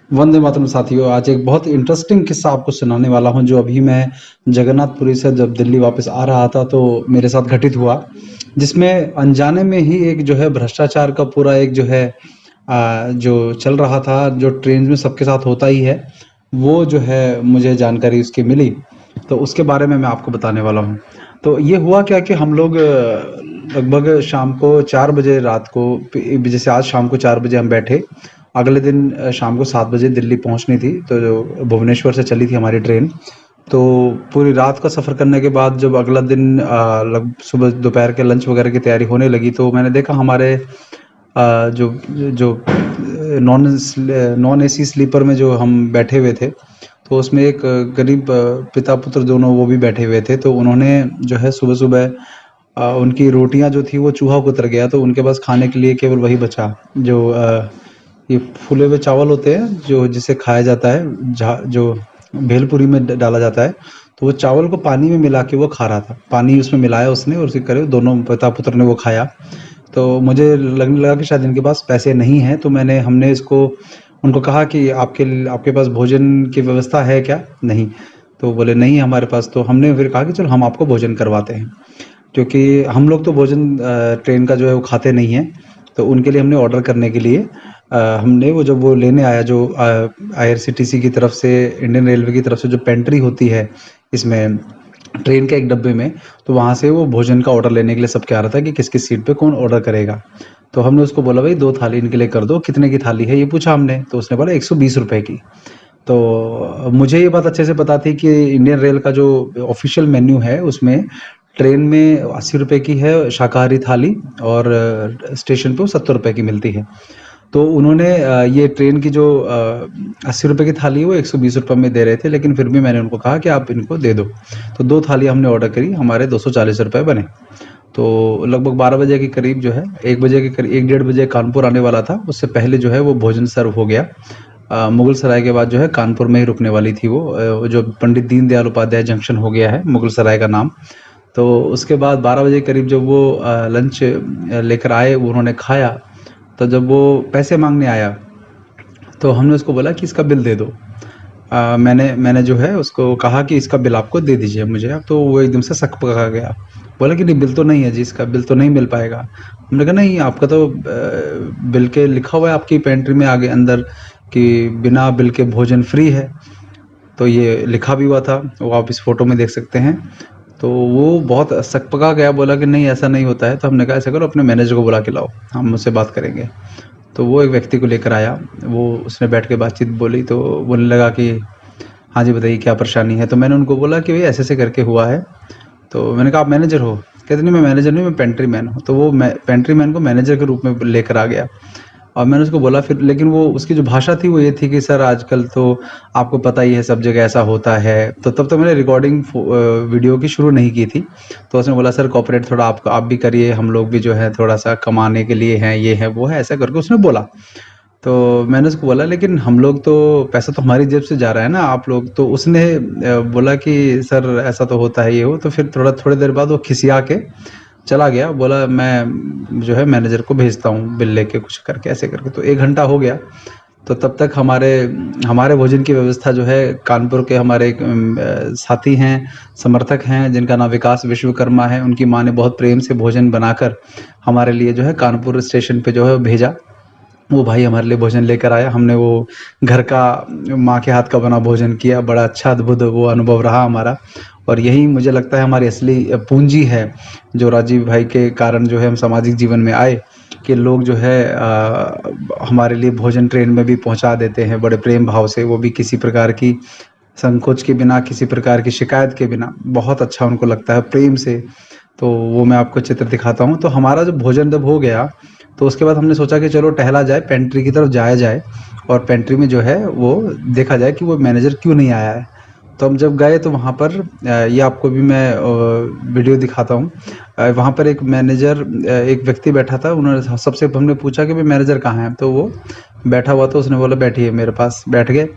वंदे मातरम साथियों, आज एक बहुत इंटरेस्टिंग किस्सा आपको सुनाने वाला हूँ जो अभी मैं जगन्नाथपुरी से जब दिल्ली वापस आ रहा था तो मेरे साथ घटित हुआ, जिसमें अनजाने में ही एक जो है भ्रष्टाचार का पूरा एक जो है जो चल रहा था, जो ट्रेन में सबके साथ होता ही है, वो जो है मुझे जानकारी उसकी मिली। तो उसके बारे में मैं आपको बताने वाला हूँ। तो ये हुआ क्या कि हम लोग लगभग शाम को 4 बजे रात को, जैसे आज शाम को 4 बजे हम बैठे, अगले दिन शाम को 7 बजे दिल्ली पहुंचनी थी, तो जो भुवनेश्वर से चली थी हमारी ट्रेन। तो पूरी रात का सफ़र करने के बाद जब अगला दिन लग सुबह दोपहर के लंच वगैरह की तैयारी होने लगी, तो मैंने देखा हमारे जो जो नॉन एसी स्लीपर में जो हम बैठे हुए थे, तो उसमें एक गरीब पिता पुत्र दोनों वो भी बैठे हुए थे। तो उन्होंने जो है सुबह सुबह उनकी रोटियां जो थी वो चूहा कुतर गया, तो उनके पास खाने के लिए केवल वही बचा जो ये फूले हुए चावल होते हैं जो जिसे खाया जाता है, जो भेलपुरी में डाला जाता है। तो वो चावल को पानी में मिला के वो खा रहा था, पानी उसमें मिलाया उसने और उसी करे दोनों पिता पुत्र ने वो खाया। तो मुझे लगने लगा कि शायद इनके पास पैसे नहीं हैं, तो हमने इसको उनको कहा कि आपके पास भोजन की व्यवस्था है क्या? नहीं। तो बोले नहीं हमारे पास। तो हमने फिर कहा कि चलो हम आपको भोजन करवाते हैं, क्योंकि हम लोग तो भोजन ट्रेन का जो है वो खाते नहीं हैं। तो उनके लिए हमने ऑर्डर करने के लिए हमने वो जब वो लेने आया, जो आईआरसीटीसी की तरफ से, इंडियन रेलवे की तरफ से जो पेंट्री होती है इसमें ट्रेन के एक डब्बे में, तो वहाँ से वो भोजन का ऑर्डर लेने के लिए सबके आ रहा था कि किस किस सीट पे कौन ऑर्डर करेगा। तो हमने उसको बोला भाई 2 थाली इनके लिए कर दो। कितने की थाली है ये पूछा हमने, तो उसने बोला 120 रुपए की। तो मुझे ये बात अच्छे से पता थी कि इंडियन रेल का जो ऑफिशियल मेन्यू है उसमें ट्रेन में 80 रुपए की है शाकाहारी थाली, और स्टेशन पे वो 70 रुपए की मिलती है। तो उन्होंने ये ट्रेन की जो 80 रुपए की थाली है वो 120 रुपए में दे रहे थे, लेकिन फिर भी मैंने उनको कहा कि आप इनको दे दो। तो 2 थाली हमने ऑर्डर करी, हमारे 240 रुपए बने। तो लगभग 12 बजे के करीब जो है, 1 बजे के करीब, 1 डेढ़ बजे कानपुर आने वाला था, उससे पहले जो है वो भोजन सर्व हो गया। मुगल सराय के बाद जो है कानपुर में ही रुकने वाली थी वो जो पंडित दीनदयाल उपाध्याय जंक्शन हो गया है मुगल सराय का नाम। तो उसके बाद 12 बजे करीब जब वो लंच लेकर आए, वो उन्होंने खाया। तो जब वो पैसे मांगने आया, तो हमने उसको बोला कि इसका बिल दे दो। मैंने जो है उसको कहा कि इसका बिल आपको दे दीजिए मुझे आप। तो वो एकदम से सक पका गया, बोला कि नहीं बिल तो नहीं है जी, इसका बिल तो नहीं मिल पाएगा। हमने कहा नहीं, आपका तो बिल के लिखा हुआ है आपकी पेंट्री में आगे अंदर कि बिना बिल के भोजन फ्री है। तो ये लिखा भी हुआ था, वो आप इस फोटो में देख सकते हैं। तो वो बहुत सकपका गया, बोला कि नहीं ऐसा नहीं होता है। तो हमने कहा ऐसा करो अपने मैनेजर को बुला के लाओ, हम मुझसे बात करेंगे। तो वो एक व्यक्ति को लेकर आया, वो उसने बैठ के बातचीत बोली, तो बोलने लगा कि हाँ जी बताइए क्या परेशानी है। तो मैंने उनको बोला कि भाई ऐसे ऐसे करके हुआ है। तो मैंने कहा आप मैनेजर हो? कहते नहीं मैं मैनेजर नहीं, मैं पेंट्री मैन हूँ। तो वो पेंट्री मैन को मैनेजर के रूप में लेकर आ गया। और मैंने उसको बोला फिर, लेकिन वो उसकी जो भाषा थी वो ये थी कि सर आजकल तो आपको पता ही है सब जगह ऐसा होता है। तो तब तक मैंने रिकॉर्डिंग वीडियो की शुरू नहीं की थी। तो उसने बोला सर कॉपरेट थोड़ा आप भी करिए, हम लोग भी जो है थोड़ा सा कमाने के लिए हैं, ये है वो है, ऐसा करके उसने बोला। तो मैंने उसको बोला लेकिन हम लोग तो, पैसा तो हमारी जेब से जा रहा है ना, आप लोग तो। उसने बोला कि सर ऐसा तो होता है ये हो। तो फिर थोड़ी देर बाद वो खिसिया के चला गया, बोला मैं जो है मैनेजर को भेजता हूँ बिल लेके, कुछ करके ऐसे करके। तो 1 घंटा हो गया। तो तब तक हमारे हमारे भोजन की व्यवस्था जो है, कानपुर के हमारे एक साथी हैं, समर्थक हैं, जिनका नाम विकास विश्वकर्मा है, उनकी माँ ने बहुत प्रेम से भोजन बनाकर हमारे लिए जो है कानपुर स्टेशन पे जो है भेजा। वो भाई हमारे लिए भोजन लेकर आया, हमने वो घर का माँ के हाथ का बना भोजन किया, बड़ा अच्छा अद्भुत वो अनुभव रहा हमारा। और यही मुझे लगता है हमारी असली पूंजी है, जो राजीव भाई के कारण जो है हम सामाजिक जीवन में आए, कि लोग जो है हमारे लिए भोजन ट्रेन में भी पहुंचा देते हैं बड़े प्रेम भाव से, वो भी किसी प्रकार की संकोच के बिना, किसी प्रकार की शिकायत के बिना, बहुत अच्छा उनको लगता है प्रेम से। तो वो मैं आपको चित्र दिखाता हूँ। तो हमारा जब भोजन जब हो गया, तो उसके बाद हमने सोचा कि चलो टहला जाए, पेंट्री की तरफ जाया जाए, और पेंट्री में जो है वो देखा जाए कि वो मैनेजर क्यों नहीं आया है। तो हम जब गए तो वहाँ पर ये आपको भी मैं वीडियो दिखाता हूँ। वहाँ पर एक मैनेजर, एक व्यक्ति बैठा था। उन्होंने सबसे हमने पूछा कि भाई मैनेजर कहाँ है, तो वो बैठा हुआ था। उसने बोला बैठिए मेरे पास, बैठ गए।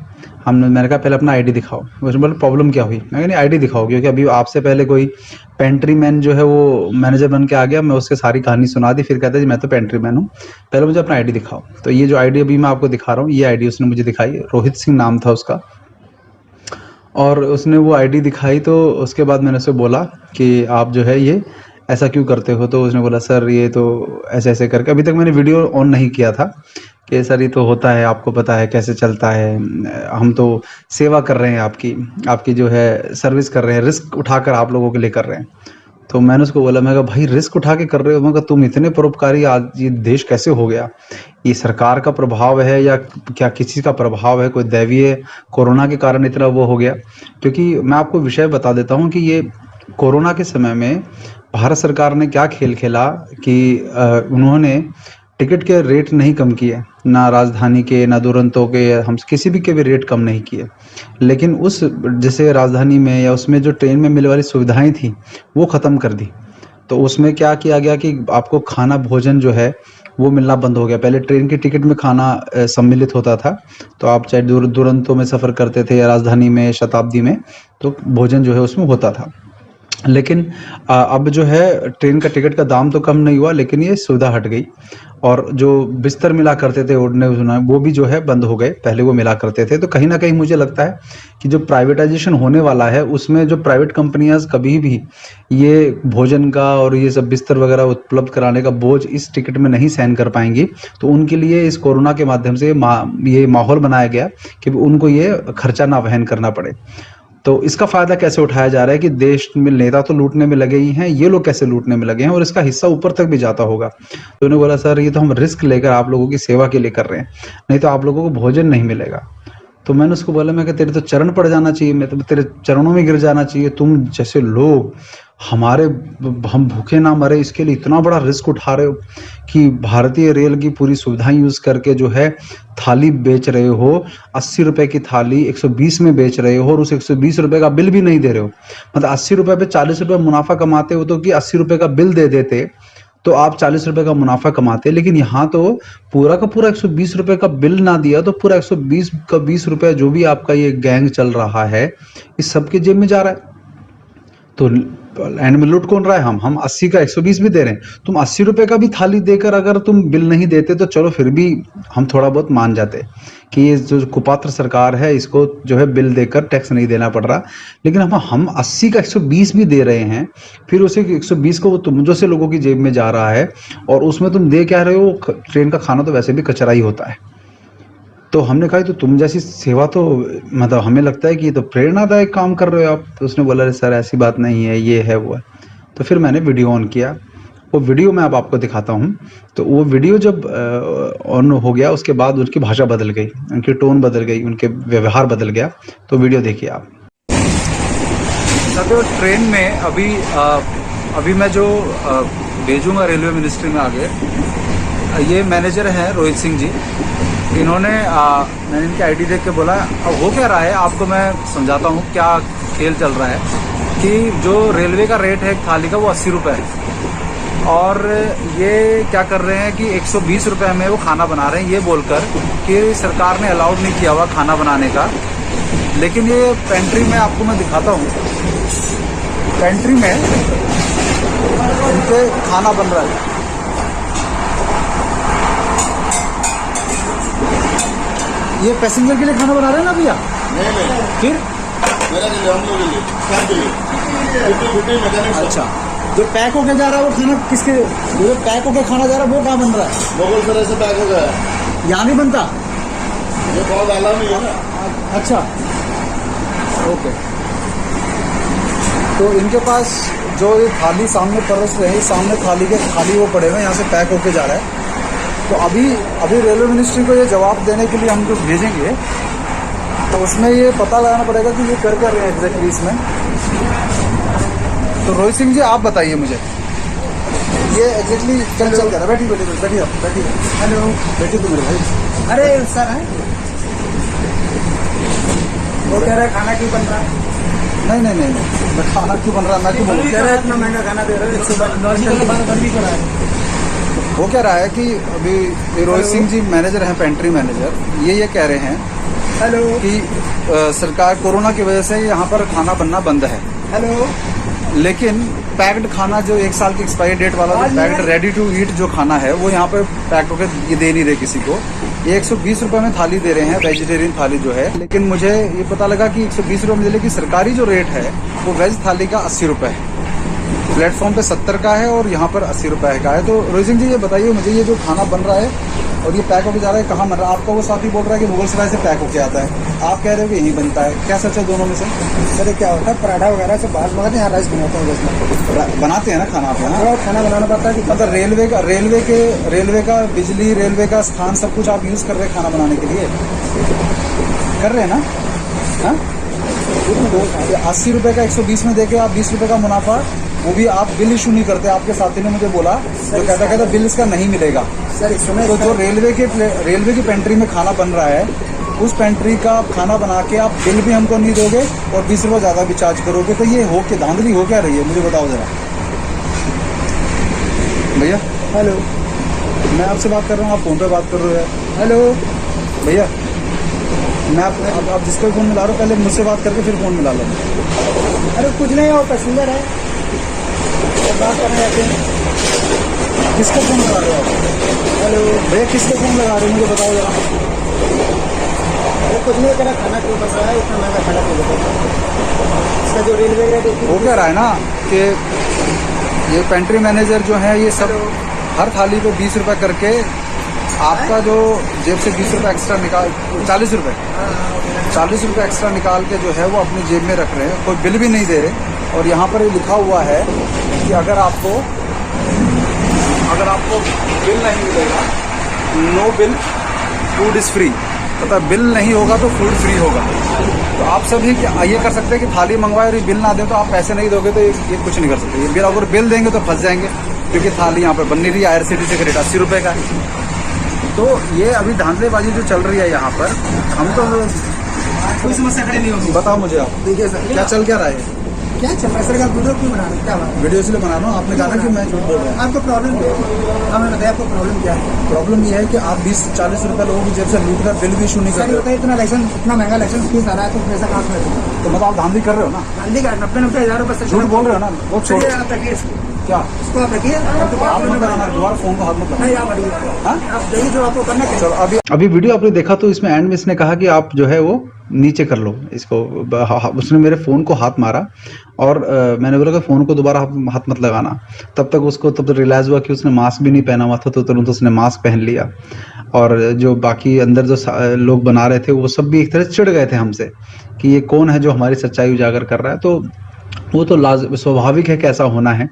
मैंने कहा पहले अपना आईडी दिखाओ। उसने बोला प्रॉब्लम क्या हुई? मैं कहा नहीं आईडी दिखाओ, क्योंकि अभी आपसे पहले कोई पेंट्री मैन जो है वो मैनेजर बन के आ गया, मैं उसके सारी कहानी सुना दी, फिर कहता है जी मैं तो पेंट्री मैन हूँ, पहले मुझे अपना आईडी दिखाओ। तो ये जो आईडी अभी मैं आपको दिखा रहा हूँ, ये आईडी उसने मुझे दिखाई, रोहित सिंह नाम था उसका। और उसने वो आईडी दिखाई, तो उसके बाद मैंने उसे बोला कि आप जो है ये ऐसा क्यों करते हो? तो उसने बोला सर ये तो ऐसे ऐसे करके, अभी तक मैंने वीडियो ऑन नहीं किया था कि सर ये तो होता है, आपको पता है कैसे चलता है, हम तो सेवा कर रहे हैं, आपकी जो है सर्विस कर रहे हैं, रिस्क उठाकर आप लोगों के लिए कर रहे हैं। तो मैंने उसको बोला, मैं कहा भाई रिस्क उठा के कर रहे हो? मैं कहा तुम इतने परोपकारी, आज ये देश कैसे हो गया? ये सरकार का प्रभाव है या क्या किसी का प्रभाव है? कोई दैवीय कोरोना के कारण इतना वो हो गया? क्योंकि मैं आपको विषय बता देता हूँ कि ये कोरोना के समय में भारत सरकार ने क्या खेल खेला कि उन्होंने टिकट के रेट नहीं कम किए, ना राजधानी के, ना दुरंतो के, हम किसी भी के भी रेट कम नहीं किए। लेकिन उस जैसे राजधानी में या उसमें जो ट्रेन में मिलने वाली सुविधाएं थी वो ख़त्म कर दी। तो उसमें क्या किया गया कि आपको खाना भोजन जो है वो मिलना बंद हो गया। पहले ट्रेन की टिकट में खाना सम्मिलित होता था, तो आप चाहे दुरंतो में सफ़र करते थे या राजधानी में, शताब्दी में, तो भोजन जो है उसमें होता था। लेकिन अब जो है ट्रेन का टिकट का दाम तो कम नहीं हुआ, लेकिन ये सुविधा हट गई। और जो बिस्तर मिला करते थे ओढ़ने वो भी जो है बंद हो गए, पहले वो मिला करते थे। तो कहीं ना कहीं मुझे लगता है कि जो प्राइवेटाइजेशन होने वाला है उसमें जो प्राइवेट कंपनियां कभी भी ये भोजन का और ये सब बिस्तर वगैरह उपलब्ध कराने का बोझ इस टिकट में नहीं सहन कर पाएंगी। तो उनके लिए इस कोरोना के माध्यम से ये माहौल बनाया गया कि उनको ये खर्चा ना वहन करना पड़े। तो इसका फायदा कैसे उठाया जा रहा है कि देश में नेता तो लूटने में लगे ही हैं, ये लोग कैसे लूटने में लगे हैं और इसका हिस्सा ऊपर तक भी जाता होगा। तो उन्होंने बोला सर ये तो हम रिस्क लेकर आप लोगों की सेवा के लिए कर रहे हैं, नहीं तो आप लोगों को भोजन नहीं मिलेगा। तो मैंने उसको बोला, मैं तेरे तो चरण पड़ जाना चाहिए, मैं तो तेरे चरणों में गिर जाना चाहिए। तुम जैसे लोग हम भूखे ना मरे इसके लिए इतना बड़ा रिस्क उठा रहे हो कि भारतीय रेल की पूरी सुविधाएं यूज करके जो है थाली बेच रहे हो, 80 रुपए की थाली 120 में बेच रहे हो और उस 120 रुपए का बिल भी नहीं दे रहे हो। मतलब 80 रुपए पे 40 रुपए मुनाफा कमाते हो, तो कि 80 रुपए का बिल दे देते तो आप 40 रुपए का मुनाफा कमाते। लेकिन यहाँ तो पूरा का पूरा 120 रुपए का बिल ना दिया तो पूरा 120 का 20 रुपए जो भी आपका ये गैंग चल रहा है इस सबके जेब में जा रहा है। तो एंड में लूट कौन रहा है? हम 80 का 120 भी दे रहे हैं। तुम 80 रुपए का भी थाली देकर अगर तुम बिल नहीं देते तो चलो फिर भी हम थोड़ा बहुत मान जाते कि ये जो कुपात्र सरकार है इसको जो है बिल देकर टैक्स नहीं देना पड़ रहा। लेकिन हम 80 का 120 भी दे रहे हैं, फिर उसे 120 को तुम जैसे लोगों की जेब में जा रहा है और उसमें तुम दे क्या रहे हो? ट्रेन का खाना तो वैसे भी कचरा ही होता है। तो हमने कहा तो तुम जैसी सेवा तो मतलब हमें लगता है कि ये तो प्रेरणादायक काम कर रहे हो आप। तो उसने बोला सर ऐसी बात नहीं है, ये है वो है। तो फिर मैंने वीडियो ऑन किया, वो वीडियो मैं अब आपको दिखाता हूँ। तो वो वीडियो जब ऑन हो गया उसके बाद उनकी भाषा बदल गई, उनकी टोन बदल गई, उनके व्यवहार बदल गया। तो वीडियो देखिए आप। तो ट्रेन में अभी मैं जो भेजूँगा रेलवे मिनिस्ट्री में आगे, ये मैनेजर हैं रोहित सिंह जी। इन्होंने मैंने इनकी आईडी देख के बोला अब हो क्या रहा है आपको मैं समझाता हूँ क्या खेल चल रहा है। कि जो रेलवे का रेट है एक थाली का वो 80 रुपये है और ये क्या कर रहे हैं कि 120 रुपये में वो खाना बना रहे हैं, ये बोलकर कि सरकार ने अलाउड नहीं किया हुआ खाना बनाने का। लेकिन ये पेंट्री में आपको मैं दिखाता हूँ, पेंट्री में इनके खाना बन रहा है। ये पैसेंजर के लिए खाना बना रहे हैं ना भैया? नहीं फिर मेरा के लिए, हम लोग के लिए, सब के लिए। अच्छा, जो पैक होके जा रहा है वो खाना किसके? जो पैक होके खाना जा रहा है वो कहाँ बन रहा है? मुगल तरह से पैक हो गया है, यहाँ नहीं बनता, ये बहुत डाला नहीं है ना। अच्छा ओके। तो इनके पास जो ये थाली सामने परस रहे हैं, सामने थाली के खाली वो पड़े हुए यहाँ से पैक होके जा रहा है। तो अभी रेलवे मिनिस्ट्री को ये जवाब देने के लिए हम जो भेजेंगे तो उसमें ये पता लगाना पड़ेगा कि ये कर रहे हैं एग्जैक्टली इसमें। तो रोहित सिंह जी आप बताइए मुझे ये एग्जैक्टली चल कर रहा है। बैठिए। हेलो बैठिए तो मेरे भाई। अरे सर है वो कह रहा है खाना क्यों बन रहा है? नहीं मैं खाना क्यों बन रहा है? मैं क्यों बोल रहा है? इतना महंगा खाना दे रहा है। वो कह रहा है कि अभी रोहित सिंह जी मैनेजर हैं, पेंट्री मैनेजर, ये कह रहे हैं हेलो कि सरकार कोरोना की वजह से यहाँ पर खाना बनना बंद है, हेलो, लेकिन पैक्ड खाना जो 1 साल की एक्सपायरी डेट वाला जो पैक्ड रेडी टू ईट जो खाना है वो यहाँ पर पैक होकर ये दे नहीं रहे किसी को। ये 120 रुपये में थाली दे रहे हैं, वेजिटेरियन थाली जो है। लेकिन मुझे ये पता लगा कि 120 रुपये में दे, लेकिन सरकारी जो रेट है वो वेज थाली का 80 रुपये है। प्लेटफॉर्म पे 70 का है और यहाँ पर 80 रुपये का है। तो रोहित सिंह जी ये बताइए मुझे, ये जो खाना बन रहा है और ये पैक होकर जा रहा है, कहाँ बन रहा है? आपका वो साथी बोल रहा है कि मुगल सराय से पैक होकर आता है, आप कह रहे हो कि यहीं बनता है, क्या सच है दोनों में से? सर क्या होता है, पराठा वगैरह से बाहर मंगाते हैं, यहाँ राइस बनाते हैं बस। बनाते हैं ना खाना आप यहाँ? खाना बनाना पड़ता है कि मतलब रेलवे का बिजली, रेलवे का स्थान सब कुछ आप यूज़ कर रहे हैं खाना बनाने के लिए, कर रहे हैं ना? हाँ, तो 80 रुपये का 120 में देके आप 20 रुपये का मुनाफा, वो भी आप बिल इशू नहीं करते। आपके साथी ने मुझे बोला, जो कहता बिल इसका नहीं मिलेगा। सर इस समय तो जो रेलवे की पेंट्री में खाना बन रहा है, उस पेंट्री का आप खाना बना के आप बिल भी हमको नहीं दोगे और 20 रुपये ज़्यादा भी चार्ज करोगे, तो ये हो के धांधली हो क्या रही है, मुझे बताओ ज़रा भैया। हेलो, मैं आपसे बात कर रहा हूँ, आप फ़ोन पे बात कर रहे हो। हेलो भैया, मैं आप जिसको फ़ोन मिला रहा हूँ, पहले मुझसे बात करके फिर फ़ोन मिला लो। अरे कुछ नहीं, वो पैसेंजर है, बात करने जाते हैं। किसका फ़ोन लगा रहे हो आप? हेलो भैया, किसका फ़ोन लगा रहे हो, मुझे बताओ ज़रा। अरे कुछ नहीं, तेरा खाना क्यों बन रहा है, इतना महंगा खाना क्यों बन रहा है? इसका जो रेलवे रेट वो कह रहा है ना कि ये पेंट्री मैनेजर जो है, ये सब हर थाली पे 20 रुपये करके आपका जो जेब से 20 रुपये एक्स्ट्रा निकाल, 40 रुपये एक्स्ट्रा निकाल के जो है वो अपनी जेब में रख रहे हैं, कोई बिल भी नहीं दे रहे। और यहाँ पर ये लिखा हुआ है कि अगर आपको बिल नहीं मिलेगा, no bill food is free, मतलब बिल नहीं होगा तो फूड फ्री होगा। तो आप सभी ये कर सकते हैं कि थाली मंगवाए और ये बिल ना दें, तो आप पैसे नहीं दोगे तो ये कुछ नहीं कर सकते। ये बिल, अगर बिल देंगे तो फंस जाएंगे, क्योंकि थाली यहाँ पर बन नहीं रही है। IRCTC का रेट 80 रुपये का है। तो ये अभी धांधलेबाजी जो चल रही है यहाँ पर, हम तो कोई समस्या खड़ी नहीं होगी। बताओ मुझे आप, देखिए सर, क्या चल क्या रहा है? क्या चल रहा है सर? वीडियो क्यों बना रहे हैं, क्या बात? वीडियो इसलिए बना रहा हूँ, आपने कहा कि मैं झूठ बोल रहा हूँ। आपको प्रॉब्लम क्या है? हमें बताया आपको प्रॉब्लम क्या है? प्रॉब्लम ये है कि आप 20-40 रुपये लोगों की जेब से लूट कर बिल भी इशू नहीं कर रहे हो। इतना लाइसेंस, इतना महंगा लाइसेंस फीस आ रहा है, तो पैसा कहाँ से? तो मतलब आप धांधली कर रहे हो ना? गांधी का 90 हज़ार रुपये से झूठ बोल रहे हो ना? वो छोड़, आप रखिए, क्या इसको आप रखिए, आप मत लगाना, दोबारा फोन को हाथ मत लगाना। नहीं आप अड़िए, आप देखिए जो आपको करना है। चलो, अभी वीडियो आपने देखा तो इसमें एंड में इसने कहा कि आप जो है वो नीचे कर लो इसको। उसने मेरे फ़ोन को हाथ मारा और मैंने बोला कि फ़ोन को दोबारा हाथ मत लगाना। तब तक रियलाइज़ हुआ कि उसने मास्क भी नहीं पहना हुआ था, तो तुरंत उसने मास्क पहन लिया। और जो बाकी अंदर जो लोग बना रहे थे वो सब भी एक तरह से चिढ़ गए थे हमसे कि ये कौन है जो हमारी सच्चाई उजागर कर रहा है। तो वो तो स्वाभाविक है कि ऐसा होना है।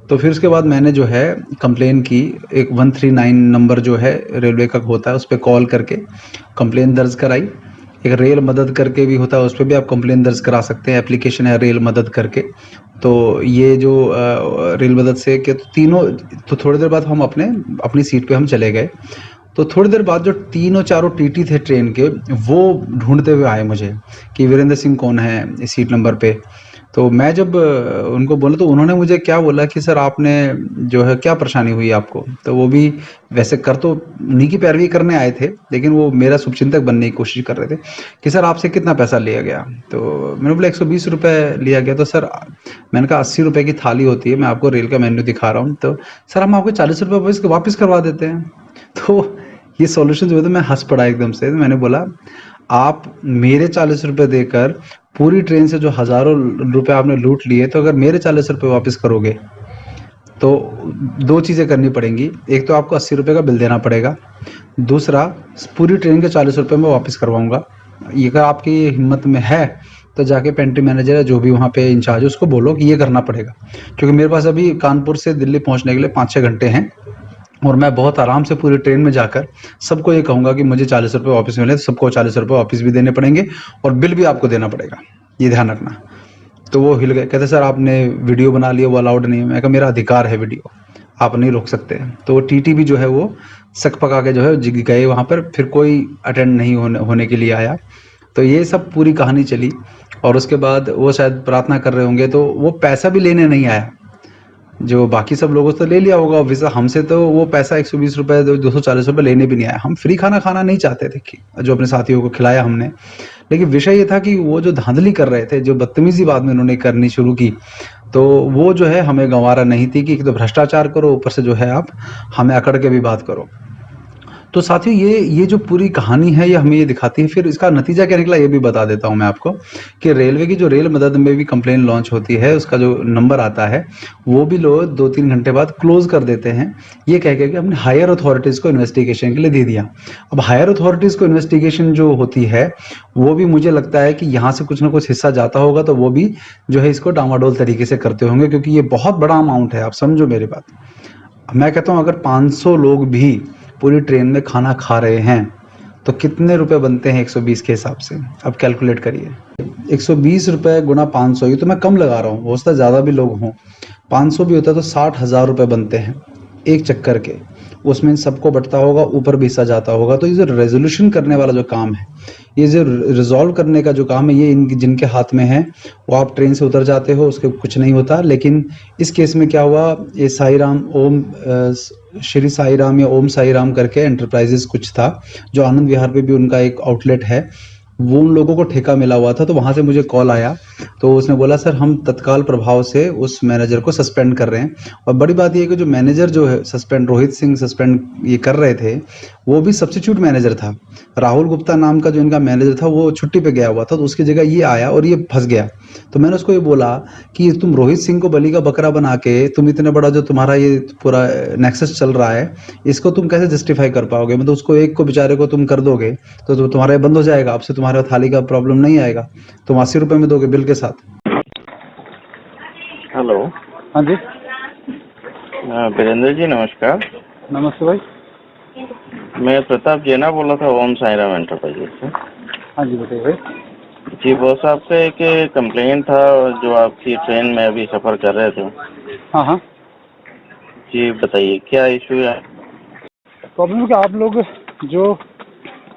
तो फिर उसके बाद मैंने जो है कंप्लेन की, एक 139 नंबर जो है रेलवे का होता है, उस पर कॉल करके कंप्लेन दर्ज कराई। एक रेल मदद करके भी होता है, उस पर भी आप कंप्लेन दर्ज करा सकते हैं, एप्लीकेशन है रेल मदद करके। तो ये जो रेल मदद से कि तो थोड़ी देर बाद हम अपनी सीट पे हम चले गए। तो थोड़ी देर बाद जो तीनों चारों टीटी थे ट्रेन के, वो ढूंढते हुए आए मुझे कि वीरेंद्र सिंह कौन है इस सीट नंबर पे। तो मैं जब उनको बोला तो उन्होंने मुझे क्या बोला कि सर आपने जो है क्या परेशानी हुई आपको। तो वो भी वैसे कर तो उन्हीं की पैरवी करने आए थे, लेकिन वो मेरा शुभचिंतक बनने की कोशिश कर रहे थे कि सर आपसे कितना पैसा लिया गया। तो मैंने बोला 120 रुपये लिया गया। तो सर मैंने कहा 80 रुपये की थाली होती है, मैं आपको रेल का मेन्यू दिखा रहा हूँ, तो सर हम आपको 40 रुपये वापस करवा देते हैं। तो ये सॉल्यूशन जो है, तो मैं हंस पड़ा एकदम से। तो मैंने बोला आप मेरे 40 रुपये देकर पूरी ट्रेन से जो हज़ारों रुपए आपने लूट लिए, तो अगर मेरे 40 रुपये वापस करोगे तो 2 चीज़ें करनी पड़ेंगी। एक तो आपको 80 रुपये का बिल देना पड़ेगा, दूसरा पूरी ट्रेन के 40 रुपये मैं वापस करवाऊँगा। ये अगर आपकी हिम्मत में है तो जाके पेंट्री मैनेजर है जो भी वहाँ पे इंचार्ज है उसको बोलो कि ये करना पड़ेगा, क्योंकि मेरे पास अभी कानपुर से दिल्ली पहुँचने के लिए 5-6 घंटे हैं और मैं बहुत आराम से पूरी ट्रेन में जाकर सबको ये कहूँगा कि मुझे 40 रुपये वापस मिले, तो सबको 40 रुपये वापस भी देने पड़ेंगे और बिल भी आपको देना पड़ेगा, ये ध्यान रखना। तो वो हिल गए, कहते सर आपने वीडियो बना लिया, वो अलाउड नहीं है। मैं कहा मेरा अधिकार है वीडियो, आप नहीं रोक सकते। तो वो टीटी भी जो है वो सक पका के जो है गए वहाँ पर, फिर कोई अटेंड नहीं होने के लिए आया। तो ये सब पूरी कहानी चली और उसके बाद वो शायद प्रार्थना कर रहे होंगे, तो वो पैसा भी लेने नहीं आया। जो बाकी सब लोगों से तो ले लिया होगा ऑब्वियसली, हमसे तो वो पैसा 120 रुपए 240 रुपए लेने भी नहीं आया। हम फ्री खाना खाना नहीं चाहते थे कि जो अपने साथियों को खिलाया हमने। लेकिन विषय ये था कि वो जो धांधली कर रहे थे, जो बदतमीजी बाद में उन्होंने करनी शुरू की, तो वो जो है हमें गंवारा नहीं थी कि एक तो भ्रष्टाचार करो, ऊपर से जो है आप हमें अकड़ के भी बात करो। तो साथियों ये जो पूरी कहानी है ये हमें ये दिखाती है। फिर इसका नतीजा क्या निकला ये भी बता देता हूँ मैं आपको, कि रेलवे की जो रेल मदद में भी कंप्लेन लॉन्च होती है, उसका जो नंबर आता है वो भी लोग 2-3 घंटे बाद क्लोज कर देते हैं, ये कह के कि हमने हायर अथॉरिटीज़ को इन्वेस्टिगेशन के लिए दे दिया। अब हायर अथॉरिटीज़ को इन्वेस्टिगेशन जो होती है वो भी मुझे लगता है कि यहाँ से कुछ ना कुछ हिस्सा जाता होगा, तो वो भी जो है इसको डामाडोल तरीके से करते होंगे, क्योंकि ये बहुत बड़ा अमाउंट है। आप समझो मेरी बात, मैं कहता हूँ अगर 500 लोग भी पूरी ट्रेन में खाना खा रहे हैं तो कितने रुपए बनते हैं 120 के हिसाब से, अब कैलकुलेट करिए। 120 रुपए गुना 500, ये तो मैं कम लगा रहा हूँ, हो सकता है ज़्यादा भी लोग हों। 500 भी होता है तो 60,000 रुपए बनते हैं एक चक्कर के। उसमें सबको बंटता होगा, ऊपर भी हिस्सा जाता होगा। तो ये जो रेजोल्यूशन करने वाला जो काम है, ये जो रिजॉल्व करने का जो काम है, ये जिनके हाथ में है वो आप ट्रेन से उतर जाते हो, उसके कुछ नहीं होता। लेकिन इस केस में क्या हुआ, ये साई राम ओम श्री साई राम या ओम साई राम करके एंटरप्राइजेस कुछ था, जो आनंद विहार पे भी उनका एक आउटलेट है, वो उन लोगों को ठेका मिला हुआ था। तो वहाँ से मुझे कॉल आया, तो उसने बोला सर हम तत्काल प्रभाव से उस मैनेजर को सस्पेंड कर रहे हैं। और बड़ी बात ये है कि जो मैनेजर जो है सस्पेंड, रोहित सिंह सस्पेंड ये कर रहे थे, वो भी सब्स्टिट्यूट मैनेजर था। राहुल गुप्ता नाम का जो इनका मैनेजर था वो छुट्टी पे गया हुआ था, तो उसकी जगह ये आया और ये फंस गया। तो मैंने उसको ये बोला कि तुम रोहित सिंह को बलि का बकरा बना के तुम इतने बड़ा जो तुम्हारा ये पूरा नेक्सस चल रहा है, इसको तुम कैसे जस्टिफाई कर पाओगे? मतलब उसको एक को बेचारे को तुम कर दोगे तो तुम्हारा ये बंद हो जाएगा, आपसे तुम्हारा थाली का प्रॉब्लम नहीं आएगा, तुम 80 रुपए में दोगे बिल के साथ। हेलो। हाँ जी वीरेंद्र जी नमस्कार। नमस्ते भाई। मैं प्रताप जेना बोला था ओम साई राम एंटरप्राइजेस से। हाँ जी बताइए भाई। जी बॉस, आपसे एक कंप्लेंट था जो आपकी ट्रेन में अभी सफ़र कर रहे थे। हाँ हाँ जी बताइए क्या इशू है? प्रॉब्लम क्या, आप लोग जो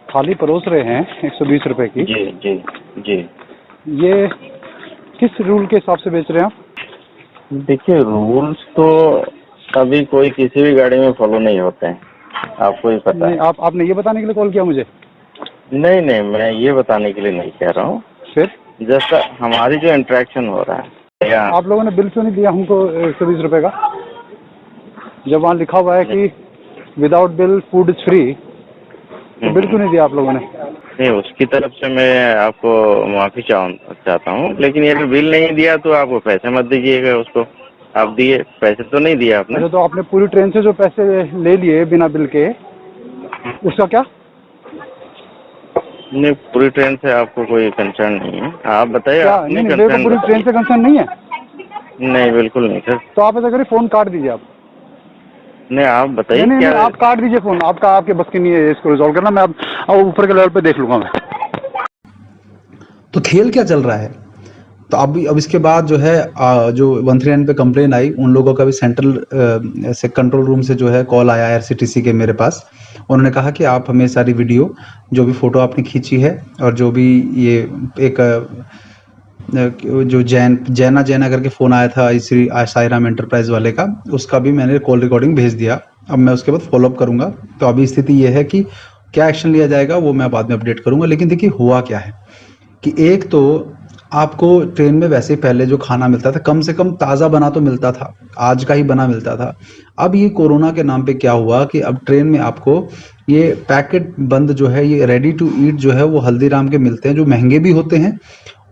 थाली परोस रहे हैं 120 रुपए की, जी जी जी, ये किस रूल के हिसाब से बेच रहे हैं आप? देखिए रूल्स तो अभी कोई किसी भी गाड़ी में फॉलो नहीं होते हैं, आपको ही पता नहीं, है। आपने ये बताने के लिए कॉल किया मुझे? नहीं नहीं, मैं ये बताने के लिए नहीं कह रहा हूँ, फिर जैसा हमारी जो इंटरेक्शन हो रहा है या आप लोगों ने बिल क्यों नहीं दिया हमको 120 रुपए का, जब वहाँ लिखा हुआ है कि without bill food is free, तो बिल क्यों नहीं दिया आप लोगों ने? नहीं, उसकी तरफ से मैं आपको माफ़ी चाहता हूँ, लेकिन ये बिल नहीं दिया तो आप वो पैसे मत दीजिएगा उसको। आप दिए पैसे तो नहीं दिया आपने। अच्छा, तो आपने पूरी ट्रेन से जो पैसे ले लिए बिना बिल के, उसका क्या? नहीं, पूरी ट्रेन से आपको कोई कंसर्न नहीं है, आप बताइए। क्या आपने नहीं, मेरे को पूरी ट्रेन से कंसर्न नहीं है। नहीं बिल्कुल नहीं सर। तो आप ऐसा करिए, फोन काट दीजिए आप। नहीं आप बताइए नहीं, क्या। आप काट दीजिए फोन, आपके बस की नहीं है इसको रिजॉल्व करना। मैं अब ऊपर के लेवल पे देख लूंगा मैं। तो खेल क्या चल रहा है? तो अब इसके बाद जो है जो 139 पे कंप्लेन आई, उन लोगों का भी सेंट्रल से कंट्रोल रूम से जो है कॉल आया आईआरसीटीसी के मेरे पास। उन्होंने कहा कि आप हमें सारी वीडियो, जो भी फोटो आपने खींची है और जो भी ये एक जो जैना करके फ़ोन आया था श्री साई राम एंटरप्राइज वाले का, उसका भी मैंने कॉल रिकॉर्डिंग भेज दिया। अब मैं उसके बाद फॉलोअप करूंगा। तो अभी स्थिति ये है कि क्या एक्शन लिया जाएगा वो मैं बाद में अपडेट करूंगा। लेकिन देखिए हुआ क्या है कि एक तो आपको ट्रेन में वैसे ही पहले जो खाना मिलता था कम से कम ताज़ा बना तो मिलता था, आज का ही बना मिलता था। अब ये कोरोना के नाम पे क्या हुआ कि अब ट्रेन में आपको ये पैकेट बंद जो है, ये रेडी टू ईट जो है वो हल्दीराम के मिलते हैं, जो महंगे भी होते हैं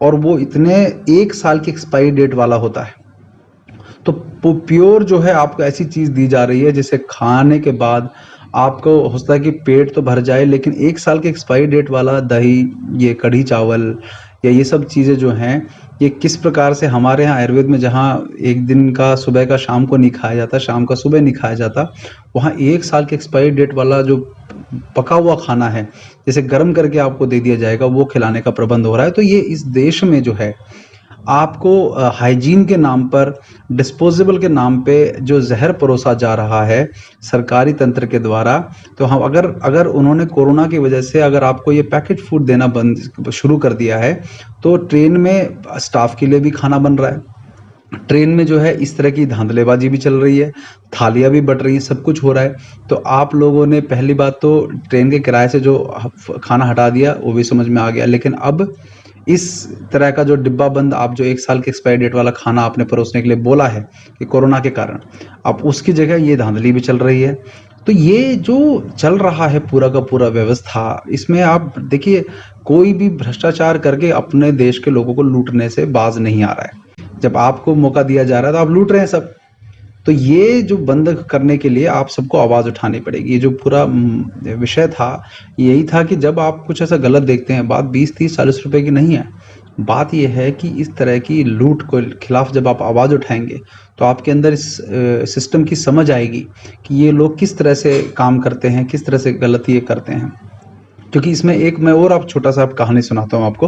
और वो इतने 1 साल की एक्सपायरी डेट वाला होता है। तो प्योर जो है आपको ऐसी चीज़ दी जा रही है जिसे खाने के बाद आपको हो सकता है कि पेट तो भर जाए, लेकिन 1 साल के एक्सपायरी डेट वाला दही, ये कढ़ी चावल या ये सब चीज़ें जो हैं, ये किस प्रकार से हमारे यहाँ आयुर्वेद में जहाँ एक दिन का सुबह का शाम को नहीं खाया जाता, शाम का सुबह नहीं खाया जाता, वहाँ 1 साल के एक्सपायरी डेट वाला जो पका हुआ खाना है जैसे गर्म करके आपको दे दिया जाएगा, वो खिलाने का प्रबंध हो रहा है। तो ये इस देश में जो है आपको हाइजीन के नाम पर, डिस्पोजेबल के नाम पे जो जहर परोसा जा रहा है सरकारी तंत्र के द्वारा, तो हम अगर उन्होंने कोरोना की वजह से अगर आपको ये पैकेट फूड देना बंद शुरू कर दिया है, तो ट्रेन में स्टाफ के लिए भी खाना बन रहा है, ट्रेन में जो है इस तरह की धांधलेबाजी भी चल रही है, थालियाँ भी बँट रही हैं, सब कुछ हो रहा है। तो आप लोगों ने पहली बात तो ट्रेन के किराए से जो खाना हटा दिया वो भी समझ में आ गया, लेकिन अब इस तरह का जो डिब्बा बंद आप जो 1 साल के एक्सपायरी डेट वाला खाना आपने परोसने के लिए बोला है कि कोरोना के कारण, अब उसकी जगह ये धांधली भी चल रही है। तो ये जो चल रहा है पूरा का पूरा व्यवस्था, इसमें आप देखिए कोई भी भ्रष्टाचार करके अपने देश के लोगों को लूटने से बाज नहीं आ रहा है। जब आपको मौका दिया जा रहा है तो आप लूट रहे हैं सब। तो ये जो बंद करने के लिए आप सबको आवाज़ उठानी पड़ेगी। ये जो पूरा विषय था, यही था कि जब आप कुछ ऐसा गलत देखते हैं, बात 20, 30, 40 रुपए की नहीं है। बात ये है कि इस तरह की लूट के खिलाफ जब आप आवाज़ उठाएँगे, तो आपके अंदर इस सिस्टम की समझ आएगी कि ये लोग किस तरह से काम करते हैं, किस तरह से गलत ये करते हैं। क्योंकि इसमें एक मैं और आप छोटा-सा आप कहानी सुनाता हूँ आपको।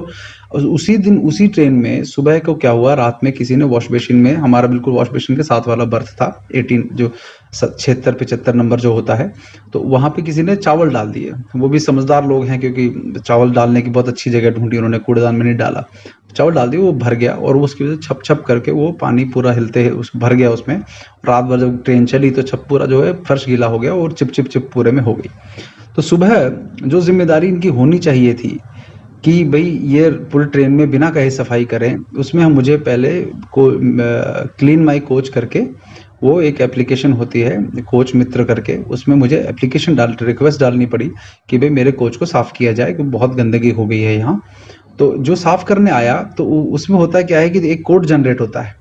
उसी दिन उसी ट्रेन में सुबह को क्या हुआ, रात में किसी ने वॉश बेसिन में, हमारा बिल्कुल वॉश बेसिन के साथ वाला बर्थ था, 18 जो 76-75 नंबर जो होता है, तो वहाँ पे किसी ने चावल डाल दिए। वो भी समझदार लोग हैं क्योंकि चावल डालने की बहुत अच्छी जगह ढूँढी उन्होंने, कूड़ेदान में नहीं डाला। चावल डाल दिए, वो भर गया और उसकी वजह से छप-छप करके वो पानी पूरा हिलते उस भर गया उसमें। रात भर जब ट्रेन चली तो छप पूरा जो है फर्श गीला हो गया और चिप पूरे में हो गई। तो सुबह जो ज़िम्मेदारी इनकी होनी चाहिए थी कि भई ये पूरी ट्रेन में बिना कहे सफाई करें, उसमें हम मुझे पहले क्लीन माई कोच करके वो एक एप्लीकेशन होती है कोच मित्र करके, उसमें मुझे एप्लीकेशन रिक्वेस्ट डालनी पड़ी कि भाई मेरे कोच को साफ़ किया जाए क्योंकि बहुत गंदगी हो गई है यहाँ। तो जो साफ़ करने आया तो उसमें होता क्या है कि एक कोड जनरेट होता है।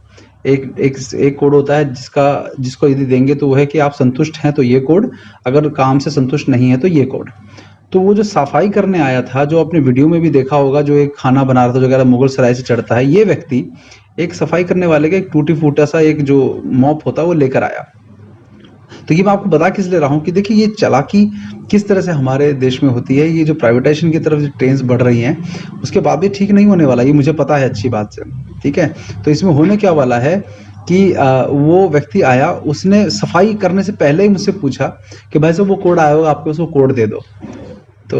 एक कोड होता है जिसको यदि देंगे तो वो है कि आप संतुष्ट हैं तो ये कोड, अगर काम से संतुष्ट नहीं है तो ये कोड। तो वो जो सफाई करने आया था, जो आपने वीडियो में भी देखा होगा, जो एक खाना बना रहा था जो कह रहा मुगल सराय से चढ़ता है, ये व्यक्ति एक सफाई करने वाले का एक टूटी फूटा सा एक जो मॉप होता है वो लेकर आया। तो ये मैं आपको बता किस ले रहा हूँ कि देखिए ये चालाकी किस तरह से हमारे देश में होती है। ये जो प्राइवेटाइजेशन की तरफ जो ट्रेंड्स बढ़ रही हैं, उसके बाद भी ठीक नहीं होने वाला, ये मुझे पता है अच्छी बात से, ठीक है। तो इसमें होने क्या वाला है कि वो व्यक्ति आया, उसने सफाई करने से पहले ही मुझसे पूछा कि भाई साहब वो कोड आया होगा आपके, उसको कोड दे दो। तो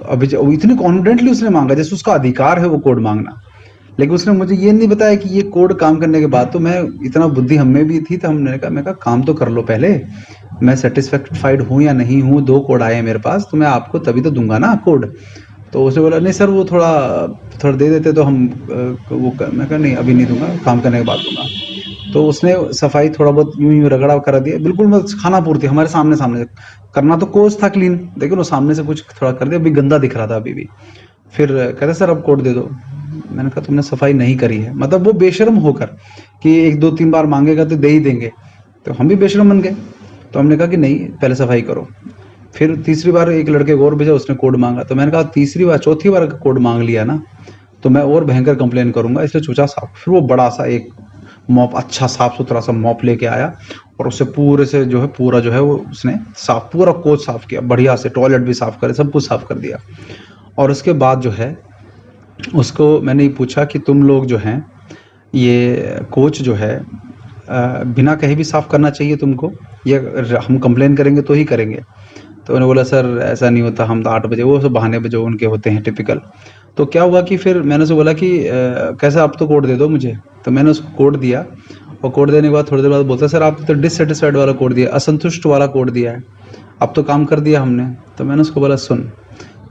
अभी इतनी कॉन्फिडेंटली उसने मांगा जैसे उसका अधिकार है वो कोड मांगना, लेकिन उसने मुझे ये नहीं बताया कि ये कोड काम करने के बाद, तो मैं इतना बुद्धि हमें भी थी तो हमने कहा, मैं कहा काम तो कर लो पहले, मैं सेटिस्फाइड हूँ या नहीं हूँ, 2 कोड आए हैं मेरे पास तो मैं आपको तभी तो दूंगा ना कोड। तो उसने बोला नहीं सर वो थोड़ा दे देते तो हम मैं कहा नहीं अभी नहीं दूंगा, काम करने के बाद दूंगा। तो उसने सफाई थोड़ा बहुत यूं रगड़ा करा दिया, बिल्कुल मैं खाना पूर्ति हमारे सामने करना तो कोच था क्लीन, लेकिन वो सामने से कुछ थोड़ा कर दिया, अभी गंदा दिख रहा था अभी भी। फिर कहते सर अब कोड दे दो। मैंने कहा तुमने सफाई नहीं करी है, मतलब वो बेशर्म होकर कि 1, 2, 3 बार मांगेगा तो दे ही देंगे, तो हम भी बेशर्म बन गए। तो हमने कहा कि नहीं पहले सफाई करो। फिर तीसरी बार एक लड़के को और भेजा, उसने कोड मांगा, तो मैंने कहा तीसरी बार चौथी बार कोड मांग लिया ना तो मैं और भयंकर कंप्लेन करूंगा, इसलिए चूचा साफ। फिर वो बड़ा सा एक मॉप, अच्छा साफ सुथरा सा मॉप लेके आया और उससे पूरे से जो है पूरा जो है वो उसने साफ, पूरा कोच साफ किया बढ़िया से, टॉयलेट भी साफ करे, सब कुछ साफ कर दिया। और उसके बाद जो है उसको मैंने ये पूछा कि तुम लोग जो हैं ये कोच जो है बिना कहे भी साफ करना चाहिए तुमको, ये हम कंप्लेन करेंगे तो ही करेंगे। तो उन्होंने बोला सर ऐसा नहीं होता, हम तो 8 बजे, वो सब बहाने जो उनके होते हैं टिपिकल। तो क्या हुआ कि फिर मैंने उससे बोला कि कैसा आप तो कोड दे दो मुझे। तो मैंने उसको कोड दिया और कोड देने के बाद थोड़ी देर बाद बोलता सर आप तो डिससेटिस्फाइड वाला कोड दिया, असंतुष्ट वाला कोड दिया है, अब तो काम कर दिया हमने। तो मैंने उसको बोला सुन,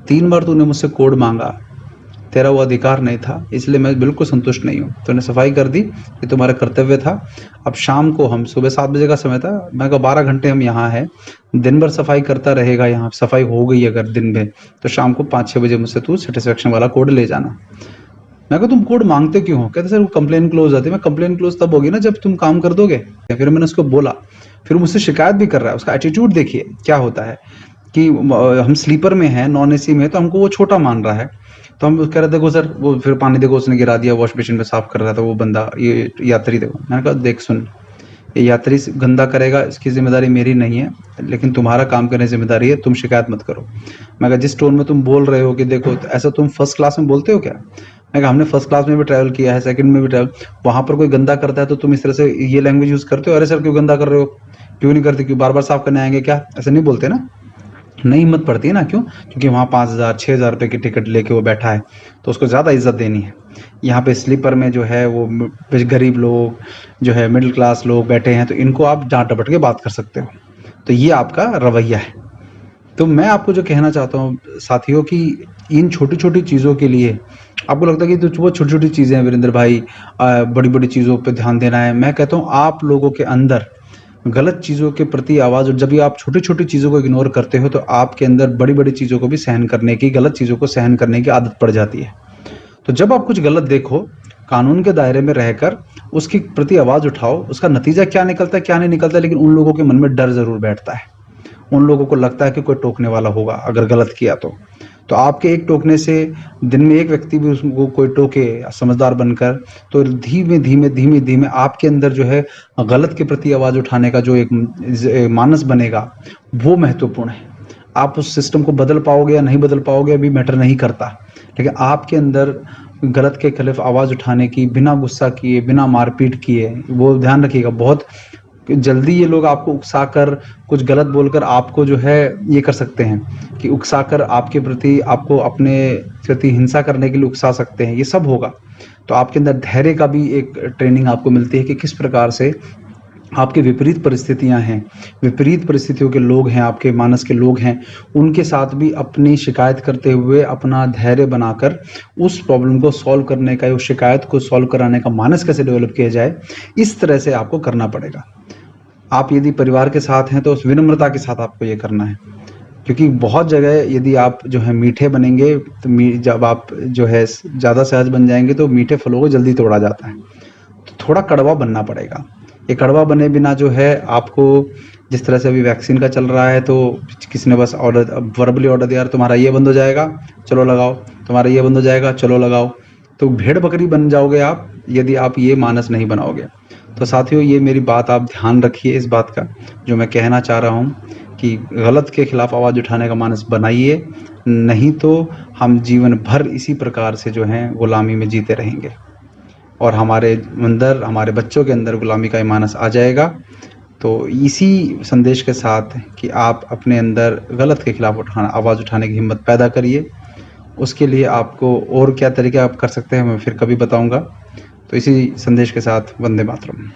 3 बार तूने मुझसे कोड मांगा, तेरा वो अधिकार नहीं था, इसलिए मैं बिल्कुल संतुष्ट नहीं हूँ। तूने सफाई कर दी, ये तुम्हारा कर्तव्य था। अब शाम को हम, सुबह 7 बजे का समय था, मैं कहा 12 घंटे हम यहाँ हैं, दिन भर सफाई करता रहेगा, यहाँ सफाई हो गई अगर दिन में तो शाम को 5-6 बजे मुझसे तू सेटिस्फेक्शन वाला कोड ले जाना। मैं कहा तुम कोड मांगते क्यों हो? कहते सर वो कंप्लेन क्लोज आती है। मैं कंप्लेन क्लोज तब होगी ना जब तुम काम कर दोगे। फिर मैंने उसको बोला, फिर मुझसे शिकायत भी कर रहा है। उसका एटीट्यूड देखिए क्या होता है कि हम स्लीपर में हैं, नॉन एसी में, तो हमको वो छोटा मान रहा है। तो हम कह रहे देखो सर, वो फिर पानी देखो उसने गिरा दिया, वॉश बेसिन में साफ कर रहा था वो बंदा, ये यात्री देखो। मैंने कहा देख सुन, ये यात्री गंदा करेगा इसकी जिम्मेदारी मेरी नहीं है, लेकिन तुम्हारा काम करने की जिम्मेदारी है, तुम शिकायत मत करो। मैं कहा जिस टोन में तुम बोल रहे हो कि देखो, तो ऐसा तुम फर्स्ट क्लास में बोलते हो क्या? मैं कहा हमने फर्स्ट क्लास में भी ट्रैवल किया है, सेकंड में भी ट्रैवल, वहां पर कोई गंदा करता है तो तुम इस तरह से ये लैंग्वेज यूज करते हो, अरे सर क्यों गंदा कर रहे हो, क्यों नहीं करते, क्यों बार बार साफ करने आएंगे क्या, ऐसे नहीं बोलते ना। नहीं हिम्मत पड़ती है ना, क्यों? क्योंकि वहाँ 5,000 6,000 रुपए की टिकट लेके वो बैठा है, तो उसको ज़्यादा इज्जत देनी है। यहाँ पे स्लीपर में जो है वो गरीब लोग जो है, मिडिल क्लास लोग बैठे हैं, तो इनको आप डांट डपट के बात कर सकते हो। तो ये आपका रवैया है। तो मैं आपको जो कहना चाहता हूँ साथियों, कि इन छोटी छोटी चीज़ों के लिए आपको लगता है कि तो वो छोटी छोटी चीज़ें हैं वीरेंद्र भाई, बड़ी बड़ी चीज़ों पे ध्यान देना है। मैं कहता हूँ आप लोगों के अंदर गलत चीज़ों के प्रति आवाज़, और जब भी आप छोटी छोटी चीज़ों को इग्नोर करते हो तो आपके अंदर बड़ी बड़ी चीज़ों को भी सहन करने की, गलत चीज़ों को सहन करने की आदत पड़ जाती है। तो जब आप कुछ गलत देखो, कानून के दायरे में रहकर उसके प्रति आवाज़ उठाओ। उसका नतीजा क्या निकलता है क्या नहीं निकलता, लेकिन उन लोगों के मन में डर ज़रूर बैठता है। उन लोगों को लगता है कि कोई टोकने वाला होगा अगर गलत किया तो आपके एक टोकने से, दिन में एक व्यक्ति भी उसको कोई टोके समझदार बनकर, तो धीमे धीमे धीमे धीमे आपके अंदर जो है गलत के प्रति आवाज़ उठाने का जो एक मानस बनेगा, वो महत्वपूर्ण है। आप उस सिस्टम को बदल पाओगे या नहीं बदल पाओगे अभी मैटर नहीं करता, लेकिन आपके अंदर गलत के खिलाफ आवाज़ उठाने की, बिना गुस्सा किए, बिना मारपीट किए, वो ध्यान रखिएगा। बहुत जल्दी ये लोग आपको उकसाकर, कुछ गलत बोलकर आपको जो है ये कर सकते हैं कि उकसाकर आपके प्रति, आपको अपने प्रति हिंसा करने के लिए उकसा सकते हैं। ये सब होगा। तो आपके अंदर धैर्य का भी एक ट्रेनिंग आपको मिलती है कि किस प्रकार से आपके विपरीत परिस्थितियां हैं, विपरीत परिस्थितियों के लोग हैं, आपके मानस के लोग हैं, उनके साथ भी अपनी शिकायत करते हुए अपना धैर्य बनाकर उस प्रॉब्लम को सॉल्व करने का, उस शिकायत को सॉल्व कराने का मानस कैसे डेवलप किया जाए, इस तरह से आपको करना पड़ेगा। आप यदि परिवार के साथ हैं तो उस विनम्रता के साथ आपको ये करना है, क्योंकि बहुत जगह यदि आप जो है मीठे बनेंगे तो जब आप जो है ज़्यादा सहज बन जाएंगे तो मीठे फलों को जल्दी तोड़ा जाता है। तो थोड़ा कड़वा बनना पड़ेगा। ये कड़वा बने बिना जो है आपको, जिस तरह से अभी वैक्सीन का चल रहा है, तो किसी ने बस ऑर्डर, वर्बली ऑर्डर दिया, तुम्हारा ये बंद हो जाएगा चलो लगाओ, तुम्हारा ये बंद हो जाएगा चलो लगाओ। तो भेड़ बकरी बन जाओगे आप यदि आप ये मानस नहीं बनाओगे। तो साथियों, ये मेरी बात आप ध्यान रखिए, इस बात का जो मैं कहना चाह रहा हूँ कि गलत के खिलाफ आवाज़ उठाने का मानस बनाइए, नहीं तो हम जीवन भर इसी प्रकार से जो है गुलामी में जीते रहेंगे और हमारे अंदर, हमारे बच्चों के अंदर गुलामी का मानस आ जाएगा। तो इसी संदेश के साथ कि आप अपने अंदर गलत के खिलाफ आवाज़ उठाने की हिम्मत पैदा करिए। उसके लिए आपको और क्या तरीके आप कर सकते हैं मैं फिर कभी बताऊंगा। तो इसी संदेश के साथ वंदे मातरम।